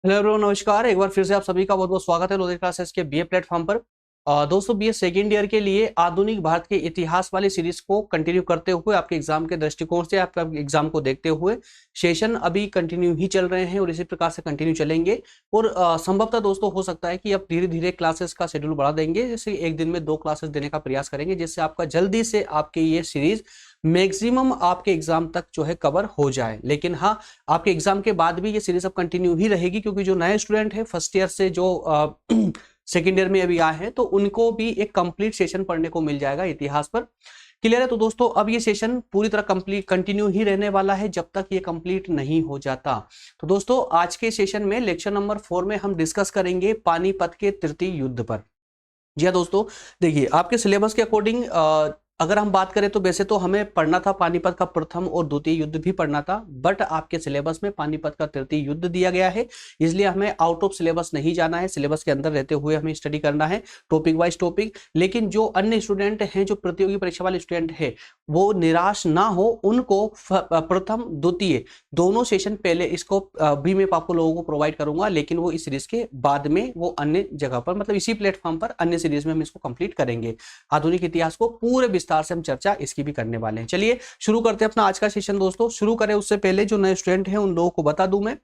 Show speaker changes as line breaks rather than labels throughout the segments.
Hello everyone, नमस्कार। एक बार फिर से आप सभी का बहुत बहुत स्वागत है लोधी क्लासेस के बीए प्लेटफॉर्म पर। दोस्तों, बीए सेकेंड ईयर के लिए आधुनिक भारत के इतिहास वाली सीरीज को कंटिन्यू करते हुए आपके एग्जाम के दृष्टिकोण से आपका एग्जाम को देखते हुए सेशन अभी कंटिन्यू ही चल रहे हैं और इसी प्रकार से कंटिन्यू चलेंगे। और संभवतः दोस्तों हो सकता है कि अब धीरे धीरे क्लासेस का शेड्यूल बढ़ा देंगे, जैसे एक दिन में 2 क्लासेस देने का प्रयास करेंगे, जिससे आपका जल्दी से आपके ये सीरीज मैक्सिमम आपके एग्जाम तक जो है कवर हो जाए। लेकिन हाँ, आपके एग्जाम के बाद भी ये सीरीज अब कंटिन्यू ही रहेगी, क्योंकि जो नए स्टूडेंट है फर्स्ट ईयर से जो सेकेंड ईयर में अभी आए हैं, तो उनको भी एक कंप्लीट सेशन पढ़ने को मिल जाएगा इतिहास पर। क्लियर है? तो दोस्तों, अब ये सेशन पूरी तरह कंप्लीट कंटिन्यू ही रहने वाला है जब तक ये कंप्लीट नहीं हो जाता। तो दोस्तों, आज के सेशन में लेक्चर नंबर 4 में हम डिस्कस करेंगे पानीपत के तृतीय युद्ध पर। जी हाँ दोस्तों, देखिए आपके सिलेबस के अकॉर्डिंग अगर हम बात करें तो वैसे तो हमें पढ़ना था पानीपत का प्रथम और द्वितीय युद्ध भी पढ़ना था, बट आपके सिलेबस में पानीपत का तृतीय युद्ध दिया गया है, इसलिए हमें आउट ऑफ सिलेबस नहीं जाना है, सिलेबस के अंदर रहते हुए हमें स्टडी करना है टॉपिक वाइज टॉपिक। लेकिन जो अन्य स्टूडेंट हैं, जो प्रतियोगी परीक्षा वाले स्टूडेंट हैं, वो निराश ना हो, उनको प्रथम द्वितीय दोनों सेशन पहले इसको भी मैं आपको लोगों को प्रोवाइड करूंगा, लेकिन वो इस सीरीज के बाद में वो अन्य जगह पर, मतलब इसी प्लेटफॉर्म पर अन्य सीरीज में हम इसको कंप्लीट करेंगे। आधुनिक इतिहास को पूरे विस्तार से हम चर्चा इसकी भी करने वाले हैं। चलिए शुरू करते हैं अपना आज का सेशन। दोस्तों, शुरू करें उससे पहले जो नए स्टूडेंट हैं उन लोगों को बता दूं मैं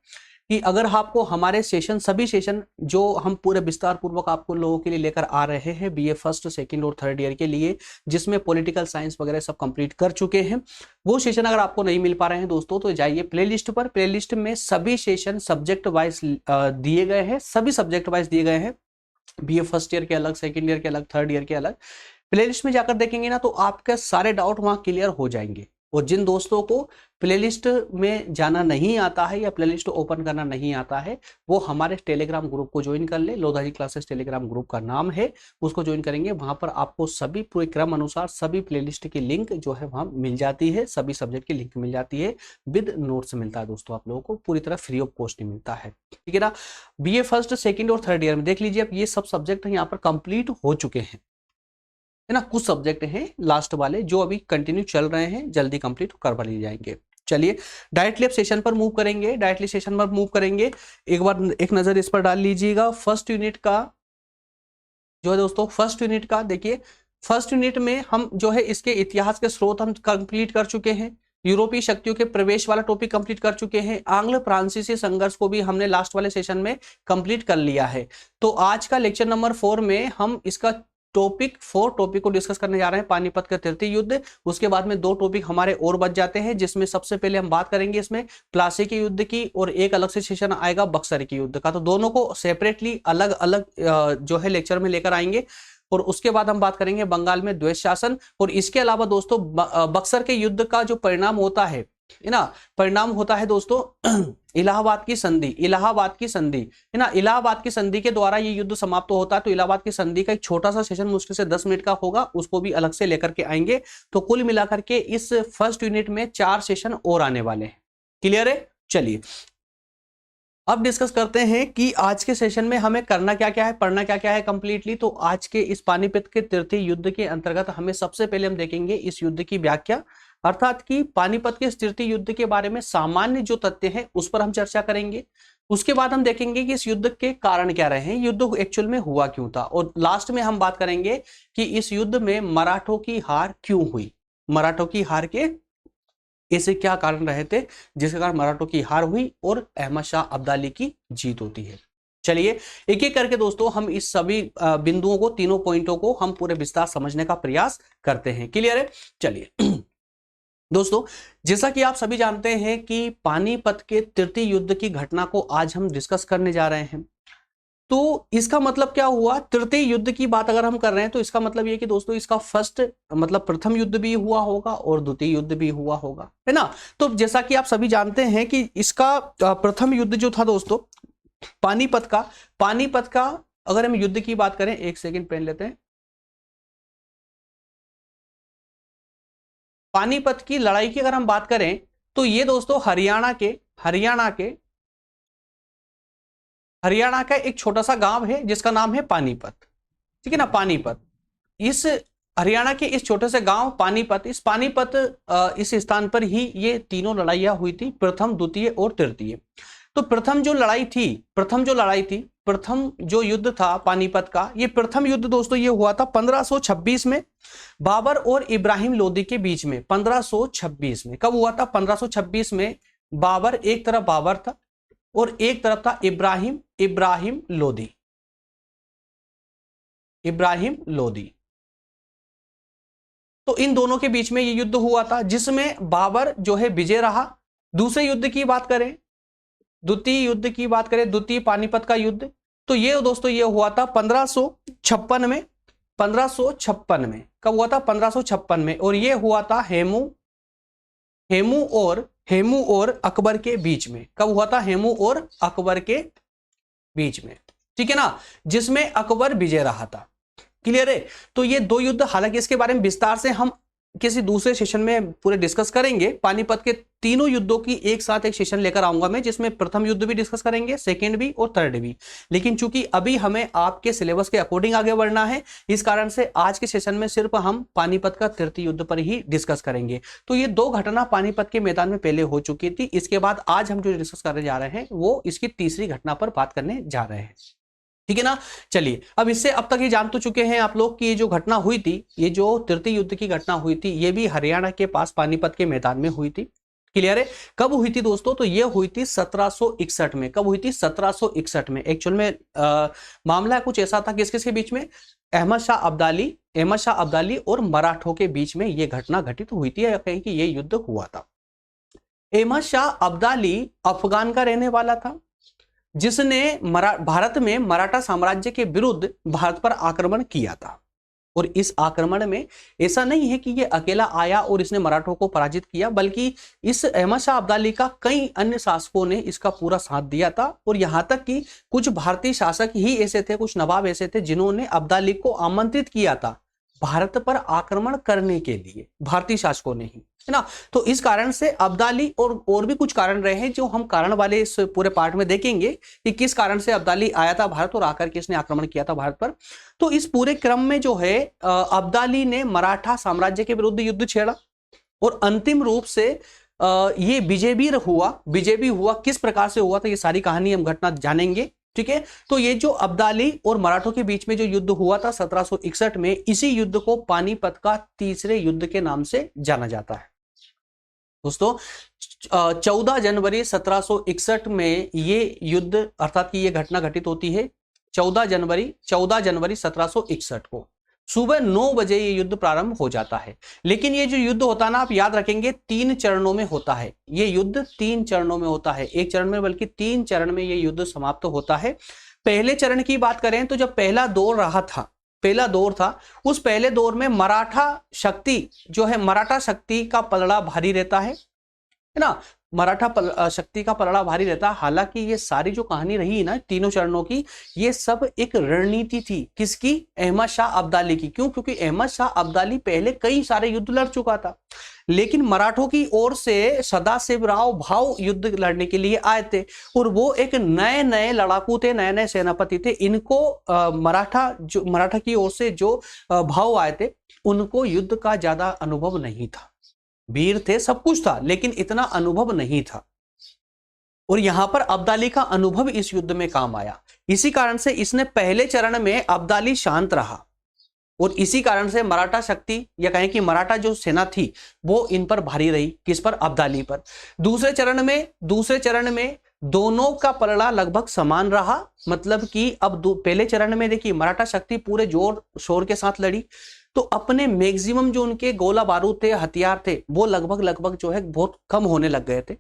कि अगर आपको हमारे सेशन, सभी सेशन जो हम पूरे विस्तार पूर्वक आपको लोगों के लिए लेकर आ रहे हैं बीए फर्स्ट, सेकंड और थर्ड ईयर के लिए, जिसमें पॉलिटिकल साइंस वगैरह सब कंप्लीट कर चुके हैं, वो सेशन अगर आपको नहीं मिल पा रहे हैं दोस्तों, तो जाइए प्लेलिस्ट पर। प्लेलिस्ट में सभी सेशन सब्जेक्ट वाइज दिए गए हैं, सभी सब्जेक्ट वाइज दिए गए हैं। बीए फर्स्ट ईयर के अलग, सेकंड ईयर के अलग, थर्ड ईयर के अलग। प्लेलिस्ट में जाकर देखेंगे ना, तो आपके सारे डाउट वहां क्लियर हो जाएंगे। और जिन दोस्तों को प्लेलिस्ट में जाना नहीं आता है या प्लेलिस्ट ओपन करना नहीं आता है, वो हमारे टेलीग्राम ग्रुप को ज्वाइन कर ले। लोधाजी क्लासेस टेलीग्राम ग्रुप का नाम है, उसको ज्वाइन करेंगे। वहां पर आपको सभी पूरे क्रम अनुसार सभी प्लेलिस्ट की लिंक जो है वहां मिल जाती है, सभी सब्जेक्ट की लिंक मिल जाती है, विद नोट्स मिलता है दोस्तों। आप लोगों को पूरी तरह फ्री ऑफ कॉस्ट ही मिलता है, ठीक है ना। बीए फर्स्ट, सेकेंड और थर्ड ईयर में देख लीजिए, अब ये सब सब्जेक्ट यहाँ पर कंप्लीट हो चुके हैं, है ना। कुछ सब्जेक्ट हैं लास्ट वाले जो अभी कंटिन्यू चल रहे हैं, जल्दी कंप्लीट करवा लिए जाएंगे। चलिए डायरेक्टली अब सेशन पर मूव करेंगे, डायरेक्टली सेशन पर मूव करेंगे। एक बार एक नजर इस पर डाल लीजिएगा। फर्स्ट यूनिट का जो है दोस्तों, फर्स्ट यूनिट का देखिए, फर्स्ट यूनिट में हम जो है इसके इतिहास के स्रोत हम कंप्लीट कर चुके हैं, यूरोपीय शक्तियों के प्रवेश वाला टॉपिक कंप्लीट कर चुके हैं, आंग्ल फ्रांसीसी संघर्ष को भी हमने लास्ट वाले सेशन में कंप्लीट कर लिया है। तो आज का लेक्चर नंबर 4 में हम इसका टॉपिक 4 टॉपिक को डिस्कस करने जा रहे हैं, पानीपत का तृतीय युद्ध। उसके बाद में 2 टॉपिक हमारे और बच जाते हैं, जिसमें सबसे पहले हम बात करेंगे इसमें प्लासी के युद्ध की, और एक अलग से सेशन आएगा बक्सर के युद्ध का। तो दोनों को सेपरेटली अलग अलग जो है लेक्चर में लेकर आएंगे। और उसके बाद हम बात करेंगे बंगाल में द्वैत शासन। और इसके अलावा दोस्तों बक्सर के युद्ध का जो परिणाम होता है ना, परिणाम होता है दोस्तों इलाहाबाद की संधि, इलाहाबाद की संधि, है ना। इलाहाबाद की संधि के द्वारा ये युद्ध समाप्त तो होता है। तो इलाहाबाद की संधि का एक छोटा सा सेशन मुश्किल से 10 मिनट का होगा, उसको भी अलग से लेकर के आएंगे। तो कुल मिलाकर के इस फर्स्ट यूनिट में 4 सेशन और आने वाले हैं। क्लियर है? चलिए अब डिस्कस करते हैं कि आज के सेशन में हमें करना क्या क्या है, पढ़ना क्या क्या है कंप्लीटली। तो आज के इस पानीपत के तृतीय युद्ध के अंतर्गत हमें सबसे पहले हम देखेंगे इस युद्ध की व्याख्या, अर्थात कि पानीपत के तृतीय युद्ध के बारे में सामान्य जो तथ्य हैं उस पर हम चर्चा करेंगे। उसके बाद हम देखेंगे कि इस युद्ध के कारण क्या रहे हैं, युद्ध एक्चुअल में हुआ क्यों था, और लास्ट में हम बात करेंगे कि इस युद्ध में मराठों की हार क्यों हुई, मराठों की हार के ऐसे क्या कारण रहे थे जिसके कारण मराठों की हार हुई और अहमद शाह अब्दाली की जीत होती है। चलिए एक एक करके दोस्तों हम इस सभी बिंदुओं को, तीनों पॉइंटों को हम पूरे विस्तार समझने का प्रयास करते हैं। क्लियर है? चलिए दोस्तों, जैसा कि आप सभी जानते हैं कि पानीपत के तृतीय युद्ध की घटना को आज हम डिस्कस करने जा रहे हैं। तो इसका मतलब क्या हुआ, तृतीय युद्ध की बात अगर हम कर रहे हैं तो इसका मतलब ये कि दोस्तों इसका फर्स्ट मतलब प्रथम युद्ध भी हुआ होगा और द्वितीय युद्ध भी हुआ होगा, है ना। तो जैसा कि आप सभी जानते हैं कि इसका प्रथम युद्ध जो था दोस्तों पानीपत का अगर हम युद्ध की बात करें, एक सेकंड पेन लेते हैं। पानीपत की लड़ाई की अगर हम बात करें तो ये दोस्तों हरियाणा का एक छोटा सा गांव है जिसका नाम है पानीपत, ठीक है ना। पानीपत, इस हरियाणा के इस छोटे से गांव पानीपत, इस स्थान पर ही ये तीनों लड़ाइयां हुई थी, प्रथम, द्वितीय और तृतीय। तो प्रथम जो युद्ध था पानीपत का, ये प्रथम युद्ध दोस्तों ये हुआ था 1526 में बाबर और इब्राहिम लोदी के बीच में। 1526 में कब हुआ था? 1526 में बाबर, एक तरफ बाबर था और एक तरफ था इब्राहिम लोदी। तो इन दोनों के बीच में ये युद्ध हुआ था जिसमें बाबर जो है विजय रहा। दूसरे युद्ध की बात करें, द्वितीय पानीपत का युद्ध, तो ये दोस्तों ये हुआ था 1556 में। 1556 में कब हुआ था? 1556 में, और ये हुआ था हेमू और अकबर के बीच में। कब हुआ था? हेमू और अकबर के बीच में, ठीक है ना, जिसमें अकबर विजय रहा था। क्लियर है? तो ये दो युद्ध, हालांकि इसके बारे में विस्तार से हम किसी दूसरे सेशन में पूरे डिस्कस करेंगे। पानीपत के तीनों युद्धों की एक साथ एक सेशन लेकर आऊंगा मैं, जिसमें प्रथम युद्ध भी डिस्कस करेंगे, सेकंड भी और थर्ड भी। लेकिन चूंकि अभी हमें आपके सिलेबस के अकॉर्डिंग आगे बढ़ना है, इस कारण से आज के सेशन में सिर्फ हम पानीपत का तृतीय युद्ध पर ही डिस्कस करेंगे। तो ये दो घटना पानीपत के मैदान में पहले हो चुकी थी। इसके बाद आज हम जो डिस्कस करने जा रहे हैं वो इसकी तीसरी घटना पर बात करने जा रहे हैं, ठीक है ना। चलिए, अब इससे अब तक ये जान तो चुके हैं आप लोग कि ये जो घटना हुई थी, ये जो तृतीय युद्ध की घटना हुई थी, ये भी हरियाणा के पास पानीपत के मैदान में हुई थी। क्लियर है? कब हुई थी दोस्तों? तो ये हुई थी 1761 में। कब हुई थी? 1761 में। एक्चुअल में मामला कुछ ऐसा था, किस किस के बीच में? अहमद शाह अब्दाली और मराठों के बीच में ये घटना घटित हुई थी, या कहें कि ये युद्ध हुआ था। अहमद शाह अब्दाली अफगान का रहने वाला था, जिसने भारत में मराठा साम्राज्य के विरुद्ध भारत पर आक्रमण किया था। और इस आक्रमण में ऐसा नहीं है कि ये अकेला आया और इसने मराठों को पराजित किया, बल्कि इस अहमद शाह अब्दाली का कई अन्य शासकों ने इसका पूरा साथ दिया था। और यहां तक कि कुछ भारतीय शासक ही ऐसे थे, कुछ नवाब ऐसे थे, जिन्होंने अब्दाली को आमंत्रित किया था भारत पर आक्रमण करने के लिए, भारतीय शासकों ने ही, है ना। तो इस कारण से अब्दाली और भी कुछ कारण रहे हैं, जो हम कारण वाले इस पूरे पार्ट में देखेंगे कि किस कारण से अब्दाली आया था भारत और आकर के इसने आक्रमण किया था भारत पर। तो इस पूरे क्रम में जो है अब्दाली ने मराठा साम्राज्य के विरुद्ध युद्ध छेड़ा और अंतिम रूप से ये विजय भी हुआ। किस प्रकार से हुआ था, ये सारी कहानी हम घटना जानेंगे, ठीक है। तो ये जो अब्दाली और मराठों के बीच में जो युद्ध हुआ था 1761 में, इसी युद्ध को पानीपत का तीसरे युद्ध के नाम से जाना जाता है दोस्तों। 14 जनवरी 1761 में ये युद्ध अर्थात कि ये घटना घटित होती है 14 जनवरी 1761 को सुबह 9 बजे ये युद्ध प्रारंभ हो जाता है। लेकिन ये जो युद्ध होता है ना, आप याद रखेंगे 3 चरणों में होता है। ये युद्ध 3 चरणों में होता है, एक चरण में बल्कि 3 चरण में ये युद्ध समाप्त होता है। पहले चरण की बात करें तो जब पहला दौर था, उस पहले दौर में मराठा शक्ति का पलड़ा भारी रहता है ना। मराठा शक्ति का पलड़ा भारी रहता है। हालांकि ये सारी जो कहानी रही ना तीनों चरणों की, ये सब एक रणनीति थी। किसकी? अहमद शाह अब्दाली की। क्यों? क्योंकि अहमद शाह अब्दाली पहले कई सारे युद्ध लड़ चुका था, लेकिन मराठों की ओर से सदाशिवराव भाऊ युद्ध लड़ने के लिए आए थे और वो एक नए लड़ाकू थे, नए सेनापति थे। इनको मराठा की ओर से जो भाऊ आए थे, उनको युद्ध का ज्यादा अनुभव नहीं था। वीर थे, सब कुछ था, लेकिन इतना अनुभव नहीं था। और यहां पर अब्दाली का अनुभव इस युद्ध में काम आया। इसी कारण से इसने पहले चरण में अब्दाली शांत रहा और इसी कारण से मराठा शक्ति, या कहें कि मराठा जो सेना थी, वो इन पर भारी रही। किस पर? अब्दाली पर। दूसरे चरण में दोनों का पलड़ा लगभग समान रहा। मतलब कि अब पहले चरण में देखिए मराठा शक्ति पूरे जोर शोर के साथ लड़ी, तो अपने मैक्सिमम जो उनके गोला बारूद थे, हथियार थे, वो लगभग जो है बहुत कम होने लग गए थे।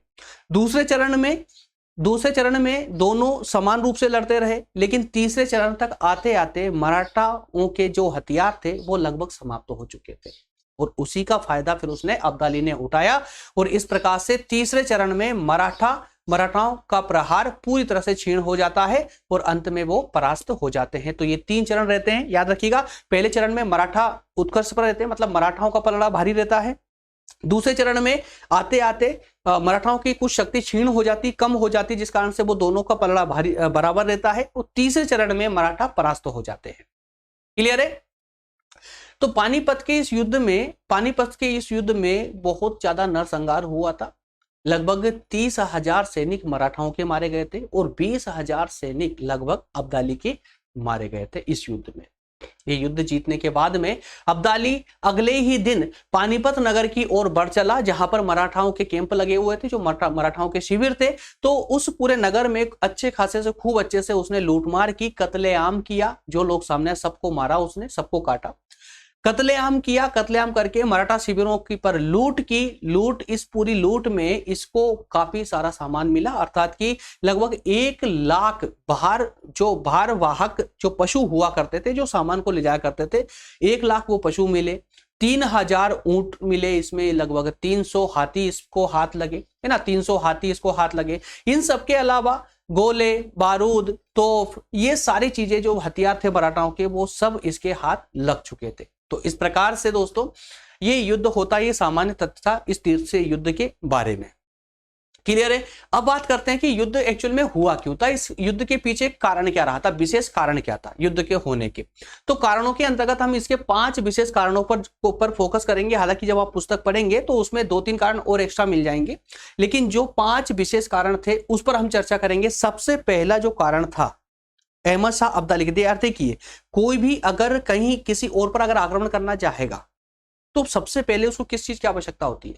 दूसरे चरण में दोनों समान रूप से लड़ते रहे, लेकिन तीसरे चरण तक आते आते मराठाओं के जो हथियार थे वो लगभग समाप्त हो चुके थे और उसी का फायदा फिर उसने अब्दाली ने उठाया। और इस प्रकार से तीसरे चरण में मराठाओं का प्रहार पूरी तरह से क्षीण हो जाता है और अंत में वो परास्त हो जाते हैं। तो ये 3 चरण रहते हैं, याद रखिएगा। पहले चरण में मराठा उत्कर्ष पर रहते हैं, मतलब मराठाओं का पलड़ा भारी रहता है। दूसरे चरण में आते आते मराठाओं की कुछ शक्ति क्षीण हो जाती, कम हो जाती, जिस कारण से वो दोनों का पलड़ा भारी बराबर रहता है। और तीसरे चरण में मराठा परास्त हो जाते हैं। क्लियर है? तो पानीपत के इस युद्ध में बहुत ज्यादा नरसंहार हुआ था। लगभग 30,000 सैनिक मराठाओं के मारे गए थे और 20,000 सैनिक लगभग अब्दाली के मारे गए थे इस युद्ध में। ये युद्ध जीतने के बाद में अब्दाली अगले ही दिन पानीपत नगर की ओर बढ़ चला, जहां पर मराठाओं के कैंप लगे हुए थे, जो मराठाओं के शिविर थे। तो उस पूरे नगर में अच्छे खासे से खूब अच्छे से उसने लूटमार की, कत्लेआम किया, जो लोग सामने सबको मारा, उसने सबको काटा, कत्लेआम किया। कत्लेआम करके मराठा शिविरों की पर लूट की। इस पूरी लूट में इसको काफी सारा सामान मिला, अर्थात कि लगभग 1 लाख भारवाहक जो पशु हुआ करते थे, जो सामान को ले जाया करते थे, 1 लाख वो पशु मिले, 3,000 ऊंट मिले, इसमें लगभग 300 हाथी इसको हाथ लगे, है ना, 300 हाथी इसको हाथ लगे। इन सब के अलावा गोले, बारूद, तोफ, ये सारी चीजें जो हथियार थे मराठाओं के, वो सब इसके हाथ लग चुके थे। तो इस प्रकार से दोस्तों ये युद्ध होता, ये सामान्य तथ्य था इस तीर से युद्ध के बारे में। क्लियर है। अब बात करते हैं कि युद्ध एक्चुअल में हुआ क्यों था, इस युद्ध के पीछे कारण क्या रहा था, विशेष कारण क्या था युद्ध के होने के। तो कारणों के अंतर्गत हम इसके 5 विशेष कारणों पर फोकस करेंगे। हालांकि जब आप पुस्तक पढ़ेंगे तो उसमें 2-3 कारण और एक्स्ट्रा मिल जाएंगे, लेकिन जो 5 विशेष कारण थे उस पर हम चर्चा करेंगे। सबसे पहला जो कारण था अहमद शाह अब्दाली के। अर्थ देखिए, कोई भी अगर कहीं किसी और पर अगर आक्रमण करना चाहेगा तो सबसे पहले उसको किस चीज की आवश्यकता होती है,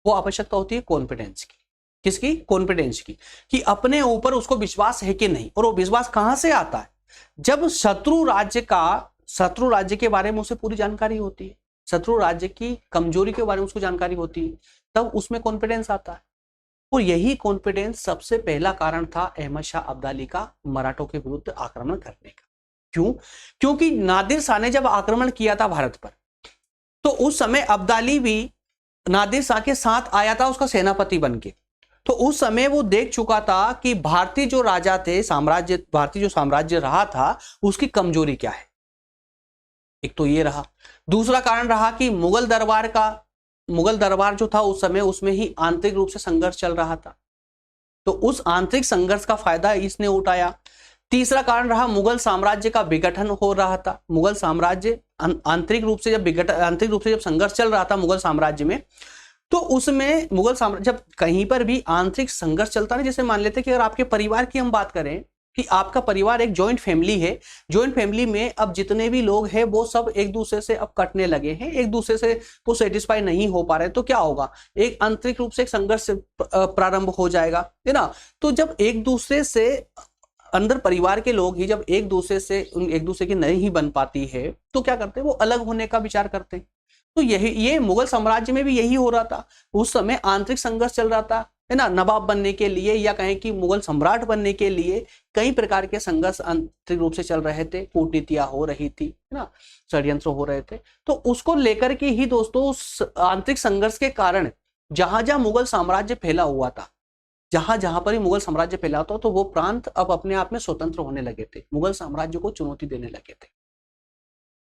वो आवश्यकता होती है कॉन्फिडेंस की। किसकी? कॉन्फिडेंस की, कि अपने ऊपर उसको विश्वास है कि नहीं। और वो विश्वास कहां से आता है? जब शत्रु राज्य के बारे में उसे पूरी जानकारी होती है, शत्रु राज्य की कमजोरी के बारे में उसको जानकारी होती है, तब उसमें कॉन्फिडेंस आता है। और यही कॉन्फिडेंस सबसे पहला कारण था अहमद शाह अब्दाली का मराठों के विरुद्ध आक्रमण करने का। क्यों? क्योंकि नादिर शाह ने जब आक्रमण किया था भारत पर, तो उस समय अब्दाली भी नादिर शाह के साथ आया था उसका सेनापति बनके। तो उस समय वो देख चुका था कि भारतीय जो राजा थे, भारतीय जो साम्राज्य रहा था, उसकी कमजोरी क्या है। एक तो ये रहा। दूसरा कारण रहा कि मुगल दरबार जो था उस समय, उसमें ही आंतरिक रूप से संघर्ष चल रहा था, तो उस आंतरिक संघर्ष का फायदा इसने उठाया। तीसरा कारण रहा, मुगल साम्राज्य का विघटन हो रहा था। मुगल साम्राज्य आंतरिक रूप से जब संघर्ष चल रहा था मुगल साम्राज्य में, तो उसमें मुगल साम्राज्य जब कहीं पर भी आंतरिक संघर्ष चलता है, जैसे मान लेते हैं कि अगर आपके परिवार की हम बात करें कि आपका परिवार एक जॉइंट फैमिली है, जॉइंट फैमिली में अब जितने भी लोग हैं वो सब एक दूसरे से अब कटने लगे हैं, एक दूसरे से वो सेटिस्फाई नहीं हो पा रहे, तो क्या होगा, एक आंतरिक रूप से एक संघर्ष प्रारंभ हो जाएगा, है ना। तो जब एक दूसरे से अंदर परिवार के लोग ही जब एक दूसरे की नहीं बन पाती है, तो क्या करते हैं, वो अलग होने का विचार करते हैं। तो ये मुगल साम्राज्य में भी यही हो रहा था। उस समय आंतरिक संघर्ष चल रहा था, है ना। नवाब बनने के लिए या कहें कि मुगल सम्राट बनने के लिए कई प्रकार के संघर्ष आंतरिक रूप से चल रहे थे, कूटनीतियां हो रही थी, है ना, षड्यंत्र हो रहे थे। तो उसको लेकर के ही दोस्तों आंतरिक संघर्ष के कारण जहां जहां मुगल साम्राज्य फैला हुआ था, जहां पर ही मुगल साम्राज्य फैला था, तो वो प्रांत अब अपने आप में स्वतंत्र होने लगे थे, मुगल साम्राज्य को चुनौती देने लगे थे।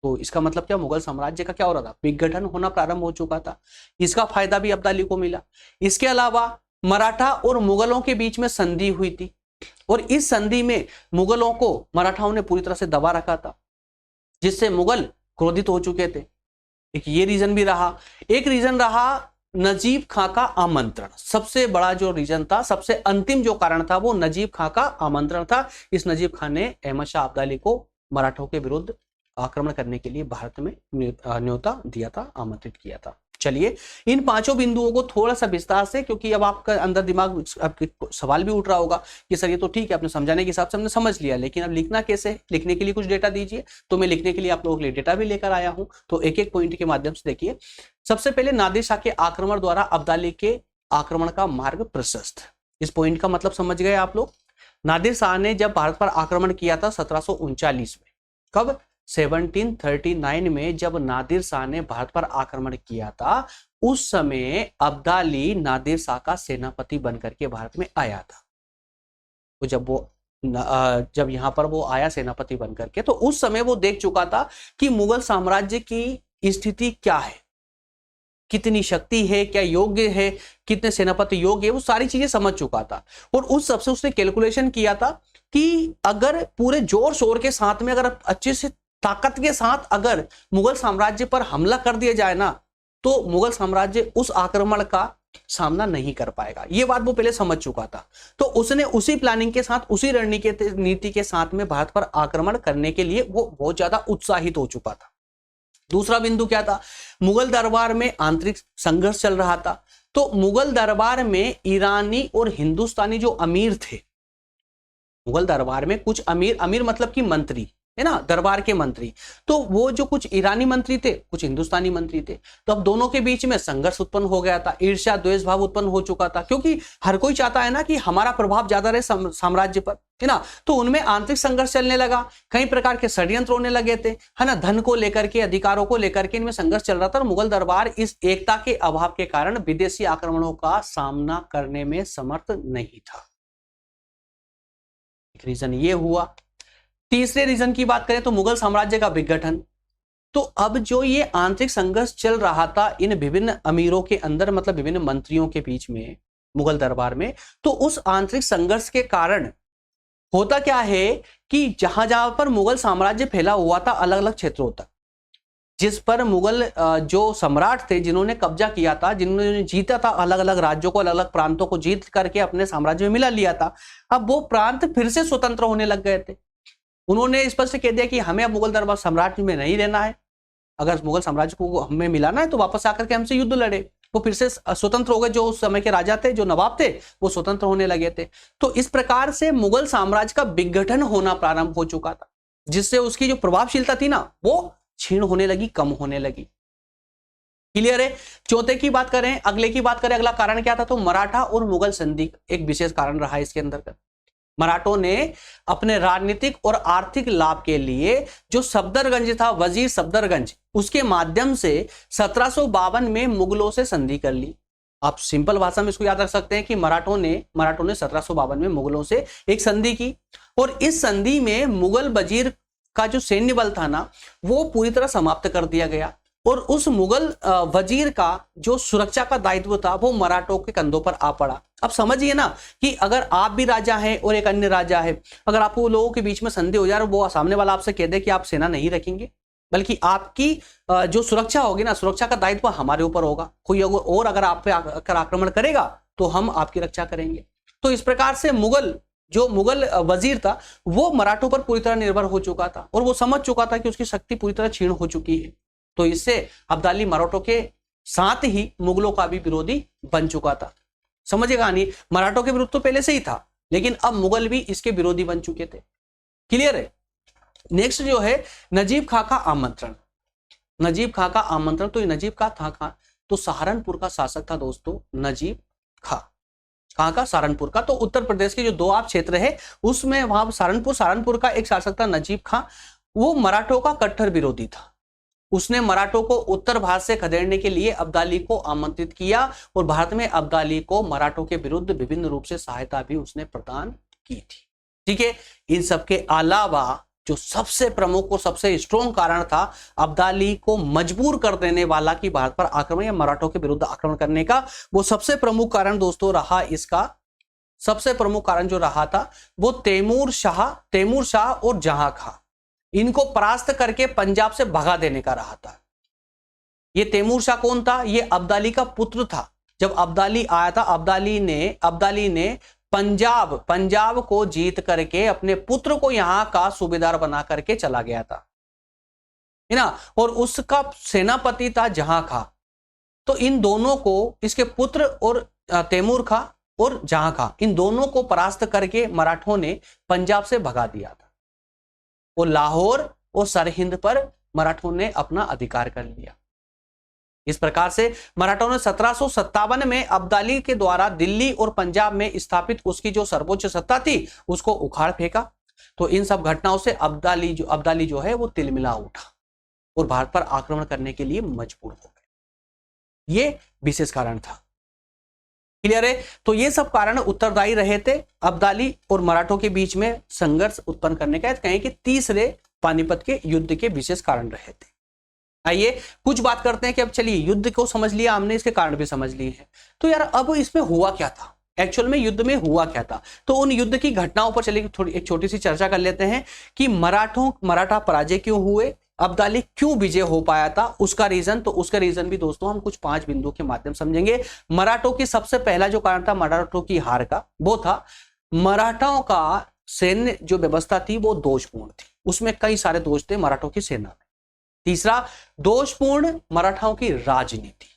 तो इसका मतलब क्या, मुगल साम्राज्य का क्या हो रहा था, विघटन होना प्रारंभ हो चुका था। इसका फायदा भी अब्दाली को मिला। इसके अलावा मराठा और मुगलों के बीच में संधि हुई थी, और इस संधि में मुगलों को मराठाओं ने पूरी तरह से दबा रखा था, जिससे मुगल क्रोधित हो चुके थे। एक ये रीजन भी रहा। एक रीजन रहा नजीब खां का आमंत्रण। सबसे बड़ा जो रीजन था, सबसे अंतिम जो कारण था, वो नजीब खां का आमंत्रण था। इस नजीब खां ने अहमद शाह अब्दाली को मराठों के विरुद्ध आक्रमण करने के लिए भारत में न्योता दिया था, आमंत्रित किया था। चलिए इन 5 बिंदुओं को थोड़ा सा विस्तार से, क्योंकि अब आपका अंदर दिमाग आपके सवाल भी उठ रहा होगा कि सर ये तो ठीक है, आपने समझाने के हिसाब से हमने समझ लिया, लेकिन अब लिखना कैसे, लिखने के लिए कुछ डेटा दीजिए। तो मैं लिखने के लिए आप लोगों के लिए डेटा भी लेकर आया हूं, तो एक एक पॉइंट के माध्यम से देखिए। सबसे पहले नादिर शाह के आक्रमण द्वारा अब्दाली के आक्रमण का मार्ग प्रशस्त। इस पॉइंट का मतलब समझ गए आप लोग। नादिर शाह ने जब भारत पर आक्रमण किया था 1739 में, कब, 1739 में जब नादिर शाह ने भारत पर आक्रमण किया था, उस समय अब्दाली नादिर शाह का सेनापति बनकर के भारत में आया था। तो जब यहां पर वो आया सेनापति बनकर के, तो उस समय वो देख चुका था कि मुगल साम्राज्य की स्थिति क्या है, कितनी शक्ति है, क्या योग्य है, कितने सेनापति योग्य है, वो सारी चीजें समझ चुका था। और उस सबसे उसने कैलकुलेशन किया था कि अगर पूरे जोर शोर के साथ में, अगर अच्छे से ताकत के साथ अगर मुगल साम्राज्य पर हमला कर दिया जाए ना, तो मुगल साम्राज्य उस आक्रमण का सामना नहीं कर पाएगा। ये बात वो पहले समझ चुका था, तो उसने उसी प्लानिंग के साथ, उसी रणनीति के साथ में भारत पर आक्रमण करने के लिए वो बहुत ज्यादा उत्साहित हो चुका था। दूसरा बिंदु क्या था, मुगल दरबार में आंतरिक संघर्ष चल रहा था। तो मुगल दरबार में ईरानी और हिंदुस्तानी जो अमीर थे, मुगल दरबार में कुछ अमीर मतलब कि मंत्री है ना, दरबार के मंत्री, तो वो जो कुछ ईरानी मंत्री थे, कुछ हिंदुस्तानी मंत्री थे, तो अब दोनों के बीच में संघर्ष उत्पन्न हो गया था, ईर्ष्या द्वेष भाव उत्पन्न हो चुका था, क्योंकि हर कोई चाहता है ना कि हमारा प्रभाव ज्यादा रहे साम्राज्य पर, है ना। तो उनमें आंतरिक संघर्ष चलने लगा, कई प्रकार के षड्यंत्र होने लगे थे, है ना, धन को लेकर के, अधिकारों को लेकर के इनमें संघर्ष चल रहा था। और मुगल दरबार इस एकता के अभाव के कारण विदेशी आक्रमणों का सामना करने में समर्थ नहीं था। एक रीजन ये हुआ। तीसरे रीजन की बात करें तो मुगल साम्राज्य का विघटन। तो अब जो ये आंतरिक संघर्ष चल रहा था इन विभिन्न अमीरों के अंदर, मतलब विभिन्न मंत्रियों के बीच में मुगल दरबार में, तो उस आंतरिक संघर्ष के कारण होता क्या है कि जहां जहां पर मुगल साम्राज्य फैला हुआ था अलग अलग क्षेत्रों तक, जिस पर मुगल जो सम्राट थे, जिन्होंने कब्जा किया था, जिन्होंने जीता था अलग अलग राज्यों को, अलग अलग प्रांतों को जीत करके अपने साम्राज्य में मिला लिया था, अब वो प्रांत फिर से स्वतंत्र होने लग गए थे। उन्होंने स्पष्ट कह दिया कि हमें अब मुगल दरबार साम्राज्य में नहीं रहना है, अगर मुगल साम्राज्य को हमें मिलाना है तो वापस आकर के हमसे युद्ध लड़े। वो फिर से स्वतंत्र हो गए, जो उस समय के राजा थे, जो नवाब थे, वो स्वतंत्र होने लगे थे। तो इस प्रकार से मुगल साम्राज्य का विघटन होना प्रारंभ हो चुका था, जिससे उसकी जो प्रभावशीलता थी ना वो क्षीण होने लगी, कम होने लगी। क्लियर है। चौथे की बात करें, अगले की बात करें, अगला कारण क्या था, तो मराठा और मुगल संधि एक विशेष कारण रहा इसके अंतर्गत। मराठों ने अपने राजनीतिक और आर्थिक लाभ के लिए जो सफदरगंज था, वजीर सफदरगंज, उसके माध्यम से 1752 में मुगलों से संधि कर ली। आप सिंपल भाषा में इसको याद रख सकते हैं कि मराठों ने 1752 में मुगलों से एक संधि की, और इस संधि में मुगल वजीर का जो सैन्य बल था ना वो पूरी तरह समाप्त कर दिया गया, और उस मुगल वजीर का जो सुरक्षा का दायित्व था वो मराठों के कंधों पर आ पड़ा। अब समझिए ना कि अगर आप भी राजा हैं और एक अन्य राजा है, अगर आपको लोगों के बीच में संधि हो जाए और वो सामने वाला आपसे कह दे कि आप सेना नहीं रखेंगे, बल्कि आपकी जो सुरक्षा होगी ना, सुरक्षा का दायित्व हमारे ऊपर होगा, कोई और अगर आप पे आकर आक्रमण करेगा तो हम आपकी रक्षा करेंगे। तो इस प्रकार से जो मुगल वजीर था वो मराठों पर पूरी तरह निर्भर हो चुका था, और वो समझ चुका था कि उसकी शक्ति पूरी तरह क्षीण हो चुकी है। तो इससे अब्दाली मराठों के साथ ही मुगलों का भी विरोधी बन चुका था। समझिएगा नहीं, मराठों के विरुद्ध तो पहले से ही था, लेकिन अब मुगल भी इसके विरोधी बन चुके थे। क्लियर है। नेक्स्ट जो है नजीब खां का आमंत्रण। नजीब खां का आमंत्रण, तो ये नजीब खां था कहां, तो सहारनपुर का शासक था दोस्तों नजीब खां। कहां का, सहारनपुर का। तो उत्तर प्रदेश के जो दोआब क्षेत्र है उसमें वहां सहारनपुर का एक शासक था नजीब खां। वो मराठों का कट्टर विरोधी था। उसने मराठों को उत्तर भारत से खदेड़ने के लिए अब्दाली को आमंत्रित किया, और भारत में अब्दाली को मराठों के विरुद्ध विभिन्न रूप से सहायता भी उसने प्रदान की थी। ठीक है। इन सबके अलावा जो सबसे प्रमुख और सबसे स्ट्रॉन्ग कारण था अब्दाली को मजबूर कर देने वाला कि भारत पर आक्रमण या मराठों के विरुद्ध आक्रमण करने का, वो सबसे प्रमुख कारण दोस्तों रहा, इसका सबसे प्रमुख कारण जो रहा था वो तैमूर शाह और जहां खां, इनको परास्त करके पंजाब से भगा देने का रहा था। ये तैमूर शाह कौन था, ये अब्दाली का पुत्र था। जब अब्दाली आया था, अब्दाली ने पंजाब को जीत करके अपने पुत्र को यहां का सूबेदार बना करके चला गया था, है ना, और उसका सेनापति था जहां खां। तो इन दोनों को, इसके पुत्र और तैमूर खां और जहां खां, इन दोनों को परास्त करके मराठों ने पंजाब से भगा दिया था, और लाहौर और सरहिंद पर मराठों ने अपना अधिकार कर लिया। इस प्रकार से मराठों ने 1757 में अब्दाली के द्वारा दिल्ली और पंजाब में स्थापित उसकी जो सर्वोच्च सत्ता थी उसको उखाड़ फेंका। तो इन सब घटनाओं से अब्दाली जो है वो तिलमिला उठा और भारत पर आक्रमण करने के लिए मजबूर हो गए। ये विशेष कारण था। क्लियर है। तो ये सब कारण उत्तरदायी रहे थे अब्दाली और मराठों के बीच में संघर्ष उत्पन्न करने का, कहें कि तीसरे पानीपत के युद्ध के विशेष कारण रहे थे। आइए कुछ बात करते हैं कि अब चलिए युद्ध को समझ लिया हमने, इसके कारण भी समझ लिए हैं, तो यार अब इसमें हुआ क्या था, एक्चुअल में युद्ध में हुआ क्या था। तो उन युद्ध की घटनाओं पर चलिए थोड़ी एक छोटी सी चर्चा कर लेते हैं कि मराठा पराजय क्यों हुए, अब्दाली क्यों विजय हो पाया था, उसका रीजन भी दोस्तों हम कुछ 5 बिंदुओं के माध्यम समझेंगे। मराठों की सबसे पहला जो कारण था मराठों की हार का, वो था मराठाओं का सैन्य जो व्यवस्था थी वो दोषपूर्ण थी, उसमें कई सारे दोष थे मराठों की सेना में। तीसरा, दोषपूर्ण मराठाओं की राजनीति।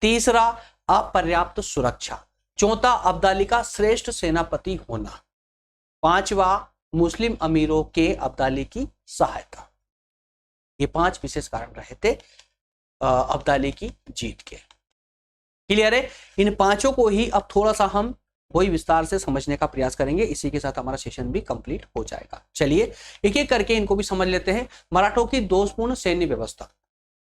तीसरा, अपर्याप्त सुरक्षा। चौथा, अब्दाली का श्रेष्ठ सेनापति होना। पांचवा, मुस्लिम अमीरों के अब्दाली की सहायता। ये 5 विशेष कारण रहे थे अब्दाली की जीत के। क्लियर है? इन पांचों को ही अब थोड़ा सा हम वही विस्तार से समझने का प्रयास करेंगे, इसी के साथ हमारा सेशन भी कंप्लीट हो जाएगा। चलिए एक एक करके इनको भी समझ लेते हैं। मराठों की दोषपूर्ण सैन्य व्यवस्था।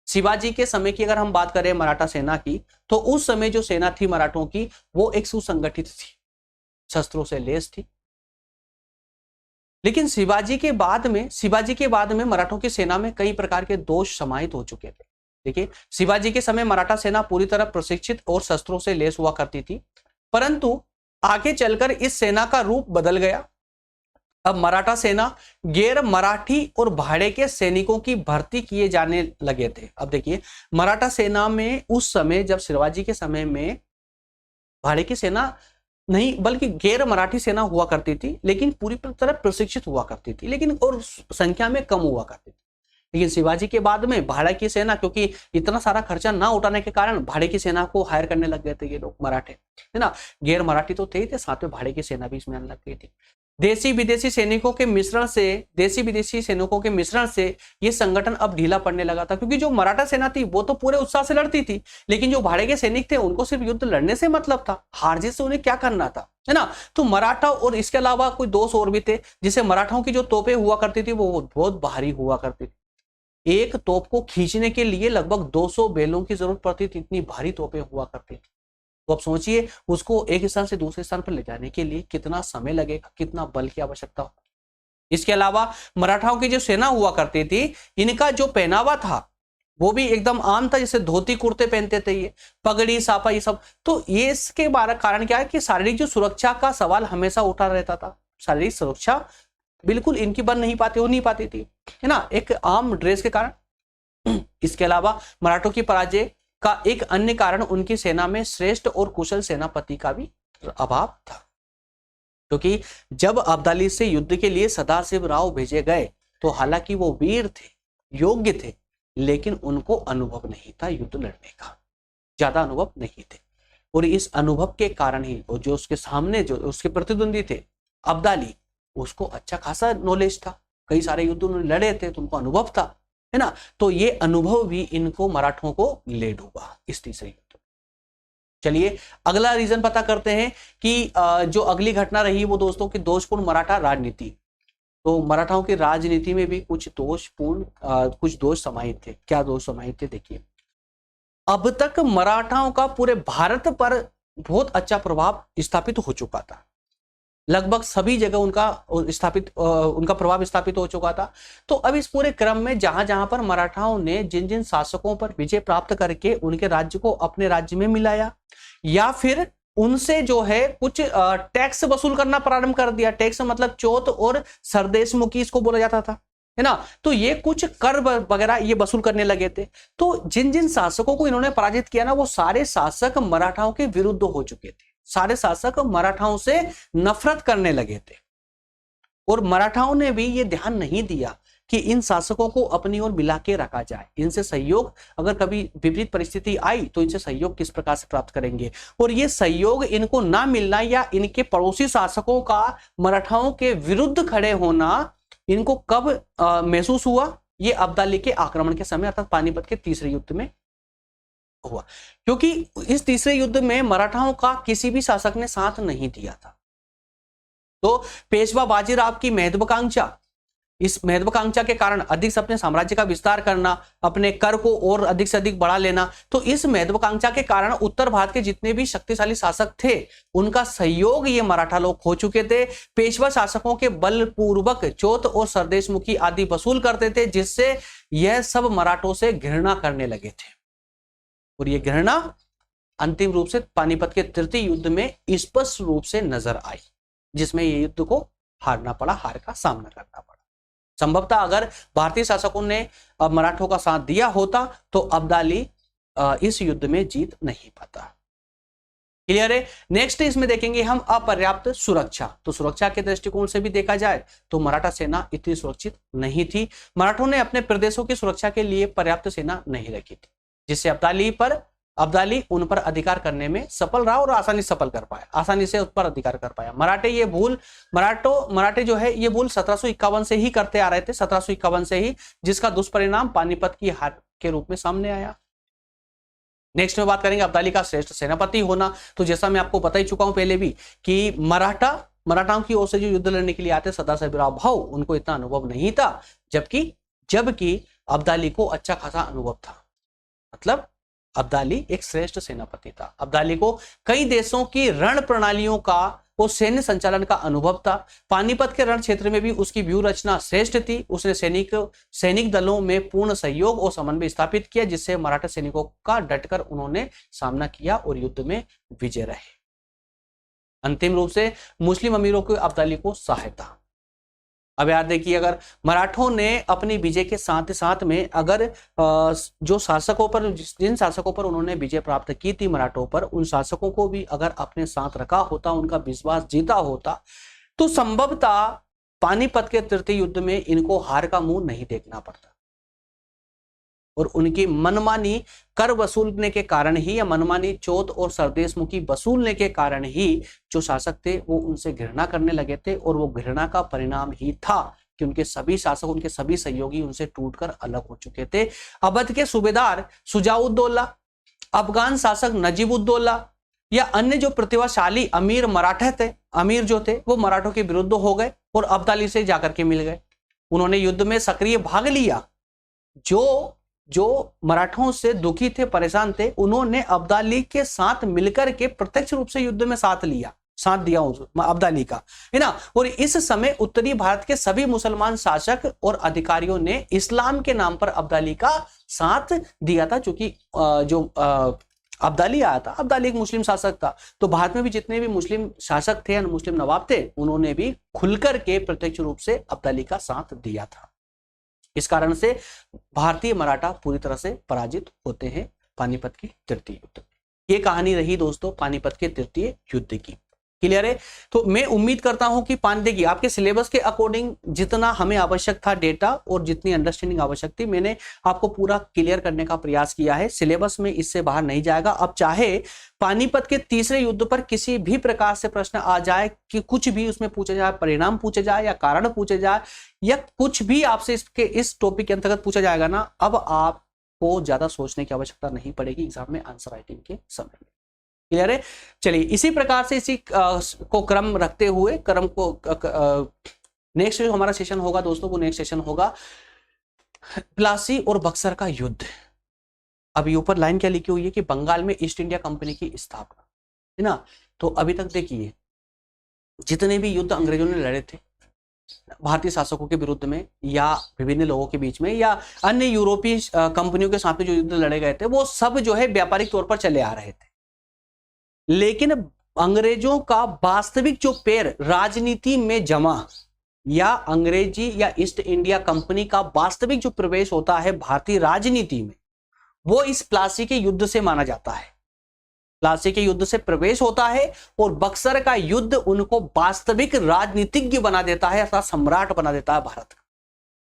शिवाजी के समय की अगर हम बात करें मराठा सेना की, तो उस समय जो सेना थी मराठों की वो एक सुसंगठित थी, शस्त्रों से लैस थी। लेकिन शिवाजी के बाद में मराठों की सेना में कई प्रकार के दोष समाहित हो चुके थे। देखिए, शिवाजी के समय मराठा सेना पूरी तरह प्रशिक्षित और शस्त्रों से लैस हुआ करती थी, परंतु आगे चलकर इस सेना का रूप बदल गया। अब मराठा सेना गैर मराठी और भाड़े के सैनिकों की भर्ती किए जाने लगे थे। अब देखिए, मराठा सेना में उस समय जब शिवाजी के समय में भाड़े की सेना नहीं बल्कि गैर मराठी सेना हुआ करती थी, लेकिन पूरी तरह प्रशिक्षित हुआ करती थी, लेकिन और संख्या में कम हुआ करती थी। लेकिन शिवाजी के बाद में भाड़े की सेना, क्योंकि इतना सारा खर्चा ना उठाने के कारण भाड़े की सेना को हायर करने लग गए थे ये लोग मराठे, है ना। गैर मराठी तो थे ही थे, साथ में भाड़े की सेना भी इसमें आने लग गई थी। देसी विदेशी सैनिकों के मिश्रण से ये संगठन अब ढीला पड़ने लगा था, क्योंकि जो मराठा सेना थी वो तो पूरे उत्साह से लड़ती थी, लेकिन जो भाड़े के सैनिक थे उनको सिर्फ युद्ध लड़ने से मतलब था, हार जीत से उन्हें क्या करना था, है ना। तो मराठा, और इसके अलावा कोई दोष और भी थे, जिसे मराठाओं की जो तोपें हुआ करती थी वो बहुत भारी हुआ करती थी। एक तोप को खींचने के लिए लगभग 200 बैलों की जरूरत पड़ती थी, इतनी भारी तोपें हुआ करती थी। तो आप सोचिए उसको एक स्थान से दूसरे स्थान पर ले जाने के लिए कितना समय लगेगा, कितना बल की आवश्यकता हो। इसके अलावा मराठाओं की जो सेना हुआ करती थी, इनका जो पहनावा था वो भी एकदम आम था, जैसे धोती कुर्ते पहनते थे, ये पगड़ी साफा ये सब। तो ये इसके कारण क्या है कि शारीरिक जो सुरक्षा का सवाल हमेशा उठा रहता था। शारीरिक सुरक्षा बिल्कुल इनकी हो नहीं पाती थी, है ना, एक आम ड्रेस के कारण। इसके अलावा मराठों की पराजय का एक अन्य कारण उनकी सेना में श्रेष्ठ और कुशल सेनापति का भी अभाव था, क्योंकि जब अब्दाली से युद्ध के लिए सदाशिव राव भेजे गए तो हालांकि वो वीर थे, योग्य थे, लेकिन उनको अनुभव नहीं था युद्ध लड़ने का, ज्यादा अनुभव नहीं थे। और इस अनुभव के कारण ही जो उसके सामने जो उसके प्रतिद्वंदी थे अब्दाली, उसको अच्छा खासा नॉलेज था, कई सारे युद्ध उन्होंने लड़े थे, तो उनको अनुभव था, है ना। तो ये अनुभव भी इनको मराठों को ले डूबा इस तीसरे युद्ध। चलिए अगला रीजन पता करते हैं कि जो अगली घटना रही वो दोस्तों की दोषपूर्ण मराठा राजनीति। तो मराठाओं की राजनीति में भी कुछ दोष समाहित थे। क्या दोष समाहित थे, देखिए। अब तक मराठाओं का पूरे भारत पर बहुत अच्छा प्रभाव स्थापित हो चुका था, लगभग सभी जगह उनका प्रभाव स्थापित हो चुका था। तो अब इस पूरे क्रम में जहां जहां पर मराठाओं ने जिन जिन शासकों पर विजय प्राप्त करके उनके राज्य को अपने राज्य में मिलाया, या फिर उनसे जो है कुछ टैक्स वसूल करना प्रारंभ कर दिया। टैक्स मतलब चौथ और सरदेशमुखी इसको बोला जाता था, है ना। तो ये कुछ कर वगैरह ये वसूल करने लगे थे। तो जिन जिन शासकों को इन्होंने पराजित किया ना, वो सारे शासक मराठाओं के विरुद्ध हो चुके थे। सारे शासक मराठाओं से नफरत करने लगे थे, और मराठाओं ने भी ये ध्यान नहीं दिया कि इन शासकों को अपनी ओर मिला के रखा जाए, इनसे सहयोग, अगर कभी विपरीत परिस्थिति आई तो इनसे सहयोग किस प्रकार से प्राप्त करेंगे। और ये सहयोग इनको ना मिलना या इनके पड़ोसी शासकों का मराठाओं के विरुद्ध खड़े होना इनको कब महसूस हुआ, ये अब्दाली के आक्रमण के समय अर्थात पानीपत के तीसरे युद्ध में हुआ। क्योंकि इस तीसरे युद्ध में मराठाओं का किसी भी शासक ने साथ नहीं दिया था। तो पेशवा बाजीराव की महत्वाकांक्षा, इस महत्वाकांक्षा के कारण अधिक से अपने साम्राज्य का विस्तार करना, अपने कर को और अधिक से अधिक बढ़ा लेना, तो इस महत्वाकांक्षा के कारण उत्तर भारत के जितने भी शक्तिशाली शासक थे उनका सहयोग ये मराठा लोग खो चुके थे। पेशवा शासकों के बलपूर्वक चौथ और सरदेशमुखी आदि वसूल करते थे, जिससे यह सब मराठों से घृणा करने लगे थे। और ये घृणा अंतिम रूप से पानीपत के तृतीय युद्ध में स्पष्ट रूप से नजर आई, जिसमें ये युद्ध को हारना पड़ा, हार का सामना करना पड़ा। संभवतः अगर भारतीय शासकों ने मराठों का साथ दिया होता तो अब्दाली इस युद्ध में जीत नहीं पाता। क्लियर है। नेक्स्ट इसमें देखेंगे हम अपर्याप्त सुरक्षा। तो सुरक्षा के दृष्टिकोण से भी देखा जाए तो मराठा सेना इतनी सुरक्षित नहीं थी। मराठों ने अपने प्रदेशों की सुरक्षा के लिए पर्याप्त सेना नहीं रखी थी, जिससे अब्दाली उन पर अधिकार करने में सफल रहा और आसानी से उस पर अधिकार कर पाया। मराठे जो है ये भूल 1751 से ही करते आ रहे थे, 1751 से ही, जिसका दुष्परिणाम पानीपत की हार के रूप में सामने आया। नेक्स्ट में बात करेंगे अब्दाली का श्रेष्ठ सेनापति होना। तो जैसा मैं आपको बता ही चुका हूं पहले भी कि मराठाओं की ओर से जो युद्ध लड़ने के लिए आते सदा सर्विराव भाऊ, उनको इतना अनुभव नहीं था, जबकि अब्दाली को अच्छा खासा अनुभव था। मतलब अब्दाली एक श्रेष्ठ सेनापति था। अब्दाली को कई देशों की रण प्रणालियों का और सैन्य संचालन का अनुभव था। पानीपत के रण क्षेत्र में भी उसकी व्यूह रचना श्रेष्ठ थी। उसने सैनिक दलों में पूर्ण सहयोग और समन्वय स्थापित किया, जिससे मराठा सैनिकों का डटकर उन्होंने सामना किया और युद्ध में विजय रहे। अंतिम रूप से मुस्लिम अमीरों को अब्दाली को सहायता। अब याद देखिए, अगर मराठों ने अपनी विजय के साथ में अगर जिन शासकों पर उन्होंने विजय प्राप्त की थी मराठों पर, उन शासकों को भी अगर अपने साथ रखा होता, उनका विश्वास जीता होता, तो संभवतः पानीपत के तृतीय युद्ध में इनको हार का मुंह नहीं देखना पड़ता और उनकी मनमानी कर वसूलने के कारण ही या मनमानी चौथ और सरदेशमुखी वसूलने के कारण ही जो शासक थे वो उनसे घृणा करने लगे थे और वो घृणा का परिणाम ही था कि उनके सभी शासक, उनके सभी सहयोगी उनसे टूटकर अलग हो चुके थे। अवध के सूबेदार शुजाउद्दौला, अफगान शासक नजीबुद्दौला या अन्य जो प्रतिभाशाली अमीर जो थे वो मराठों के विरुद्ध हो गए और अब्दाली से जाकर के मिल गए। उन्होंने युद्ध में सक्रिय भाग लिया। जो मराठों से दुखी थे, परेशान थे, उन्होंने अब्दाली के साथ मिलकर के प्रत्यक्ष रूप से युद्ध में साथ दिया अब्दाली का, है ना। और इस समय उत्तरी भारत के सभी मुसलमान शासक और अधिकारियों ने इस्लाम के नाम पर अब्दाली का साथ दिया था, क्योंकि जो अब्दाली आया था, अब्दाली एक मुस्लिम शासक था, तो भारत में भी जितने भी मुस्लिम शासक थे, मुस्लिम नवाब थे, उन्होंने भी खुलकर के प्रत्यक्ष रूप से अब्दाली का साथ दिया था। इस कारण से भारतीय मराठा पूरी तरह से पराजित होते हैं पानीपत की तृतीय युद्ध। ये कहानी रही दोस्तों पानीपत के तृतीय युद्ध की। क्लियर है। तो मैं उम्मीद करता हूं कि देखिए आपके सिलेबस के अकॉर्डिंग जितना हमें आवश्यक था डेटा और जितनी अंडरस्टैंडिंग आवश्यक थी, मैंने आपको पूरा क्लियर करने का प्रयास किया है। सिलेबस में इससे बाहर नहीं जाएगा। अब चाहे पानीपत के तीसरे युद्ध पर किसी भी प्रकार से प्रश्न आ जाए, कि कुछ भी उसमें पूछा जाए, परिणाम पूछे जाए या कारण पूछे जाए या कुछ भी आपसे इस टॉपिक के अंतर्गत पूछा जाएगा ना, अब आपको ज्यादा सोचने की आवश्यकता नहीं पड़ेगी एग्जाम में आंसर राइटिंग के समय में। क्लियर है। चलिए इसी प्रकार से इसी को क्रम रखते हुए नेक्स्ट जो हमारा सेशन होगा दोस्तों, वो नेक्स्ट सेशन होगा प्लासी और बक्सर का युद्ध। अभी ऊपर लाइन क्या लिखी हुई है कि बंगाल में ईस्ट इंडिया कंपनी की स्थापना, है ना। तो अभी तक देखिए जितने भी युद्ध अंग्रेजों ने लड़े थे भारतीय शासकों के विरुद्ध में या विभिन्न लोगों के बीच में या अन्य यूरोपीय कंपनियों के साथ में जो युद्ध लड़े गए थे, वो सब जो है व्यापारिक तौर पर चले आ रहे थे। लेकिन अंग्रेजों का वास्तविक जो पैर राजनीति में जमा या अंग्रेजी या ईस्ट इंडिया कंपनी का वास्तविक जो प्रवेश होता है भारतीय राजनीति में, वो इस प्लासी के युद्ध से माना जाता है। प्लासी के युद्ध से प्रवेश होता है और बक्सर का युद्ध उनको वास्तविक राजनीतिज्ञ बना देता है, अर्थात सम्राट बना देता है भारत का।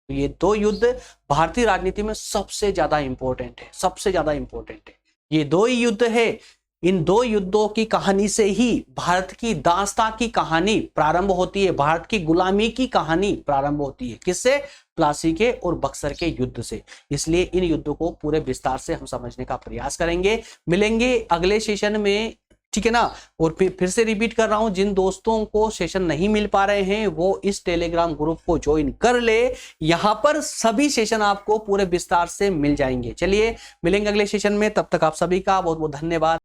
तो ये दो युद्ध भारतीय राजनीति में सबसे ज्यादा इंपॉर्टेंट है, सबसे ज्यादा इंपॉर्टेंट है। ये दो ही युद्ध है। इन दो युद्धों की कहानी से ही भारत की दास्तां की कहानी प्रारंभ होती है, भारत की गुलामी की कहानी प्रारंभ होती है। किससे? प्लासी के और बक्सर के युद्ध से। इसलिए इन युद्धों को पूरे विस्तार से हम समझने का प्रयास करेंगे। मिलेंगे अगले सेशन में, ठीक है ना। और फिर से रिपीट कर रहा हूं, जिन दोस्तों को सेशन नहीं मिल पा रहे हैं वो इस टेलीग्राम ग्रुप को ज्वाइन कर ले। यहां पर सभी सेशन आपको पूरे विस्तार से मिल जाएंगे। चलिए मिलेंगे अगले सेशन में, तब तक आप सभी का बहुत बहुत धन्यवाद।